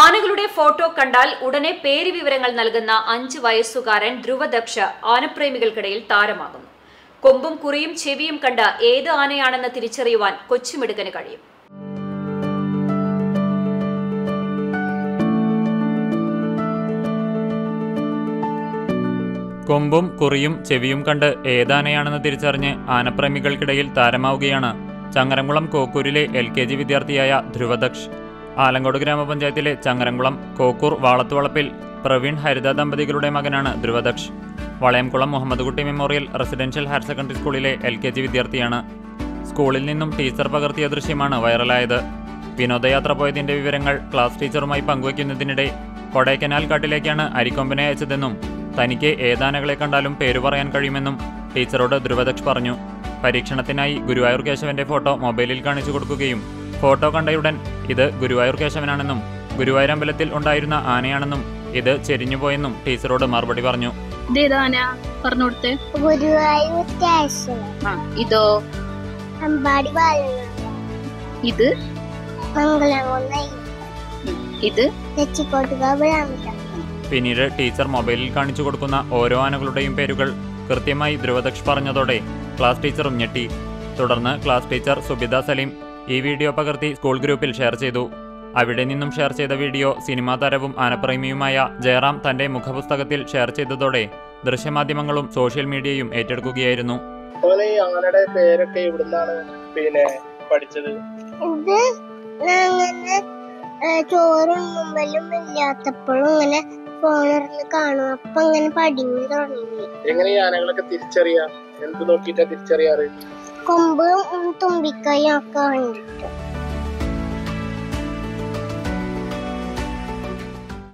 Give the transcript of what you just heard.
ആനകളുടെ ഫോട്ടോ കണ്ടാൽ ഉടനെ പേര് വിവരങ്ങൾ നൽകുന്ന 5 വയസ്സുകാരൻ ധ്രുവദക്ഷ ആനപ്രേമികൾക്കിടയിൽ താരമാകുന്നു. കൊമ്പും കുറിയും ചെവിയും കണ്ട ഏത് ആനയാണെന്ന് തിരിച്ചറിയുവാൻ കൊച്ചുമിടുക്കന് കഴിയും. കൊമ്പും കുറിയും ചെവിയും കണ്ട് ഏതാനയാണെന്ന് തിരിച്ചറിഞ്ഞ് ആനപ്രേമികൾക്കിടയിൽ താരമാവുകയാണ് ചങ്ങരംകുളം കോക്കൂരിലെ LKG വിദ്യാർത്ഥിയായ ധ്രുവദക്ഷ്. ആലങ്കോട് ഗ്രാമപഞ്ചായത്തിലെ ചങ്ങരംകുളം കോക്കൂർ വാളത്തുവളപ്പിൽ പ്രവീൺ ഹരിത ദമ്പതികളുടെ മകനാണ് ധ്രുവദക്ഷ്. വളയംകുളം മുഹമ്മദ് കുട്ടി മെമ്മോറിയൽ റെസിഡൻഷ്യൽ ഹയർ സെക്കൻഡറി സ്കൂളിലെ LKG വിദ്യാർത്ഥിയാണ്. സ്കൂളിൽ നിന്നും ടീച്ചർ പകർത്തിയ ദൃശ്യമാണ് വൈറലായത്. വിനോദയാത്ര പോയതിന്റെ വിവരങ്ങൾ ക്ലാസ് ടീച്ചറുമായി പങ്കുവയ്ക്കുന്നതിനിടെ കൊടൈക്കനാൽ കാട്ടിലേക്കാണ് അരിക്കൊമ്പനെ അയച്ചതെന്നും തനിക്ക് ഏതാനകളെ കണ്ടാലും പേരു പറയാൻ കഴിയുമെന്നും ടീച്ചറോട് ധ്രുവദക്ഷ് പറഞ്ഞു. പരീക്ഷണത്തിനായി ഗുരുവായൂർ കേശവന്റെ ഫോട്ടോ മൊബൈലിൽ കാണിച്ചു കൊടുക്കുകയും ഫോട്ടോ കണ്ടയുടൻ ഇത് ഗുരുവായൂർ കേശവനാണെന്നും ഗുരുവായൂർ അമ്പലത്തിൽ ഉണ്ടായിരുന്ന ആനയാണെന്നും ഇത് ചെരിഞ്ഞുപോയെന്നും ടീച്ചറോട് മറുപടി പറഞ്ഞു. ഇതോ ഇത് ഇത് പിന്നീട് ടീച്ചർ മൊബൈലിൽ കാണിച്ചു കൊടുക്കുന്ന ഓരോ ആനകളുടെയും പേരുകൾ കൃത്യമായി ധ്രുവദക്ഷ് പറഞ്ഞതോടെ ക്ലാസ് ടീച്ചറും ഞെട്ടി. തുടർന്ന് ക്ലാസ് ടീച്ചർ സുബിത സലീം ഈ വീഡിയോ പകർത്തി സ്കൂൾ ഗ്രൂപ്പിൽ ഷെയർ ചെയ്തു. അവിടെ നിന്നും ഷെയർ ചെയ്ത വീഡിയോ സിനിമാ താരവും ആനപ്രേമിയുമായ ജയറാം തന്റെ മുഖപുസ്തകത്തിൽ ഷെയർ ചെയ്തതോടെ ദൃശ്യമാധ്യമങ്ങളും സോഷ്യൽ മീഡിയയും ഏറ്റെടുക്കുകയായിരുന്നു. ചോറും മുമ്പലും ഇല്ലാത്തപ്പോഴും ഇങ്ങനെ ഫോണിൽ കാണും, അപ്പൊ അങ്ങനെ പഠിഞ്ഞു തുടങ്ങി. എങ്ങനെ ഈ ആനകളൊക്കെ തിരിച്ചറിയാം? എന്ത് നോക്കിയിട്ടാ തിരിച്ചറിയാറ്? കൊമ്പും തുമ്പിക്കൈയും ഒക്കെ കണ്ടിട്ട്.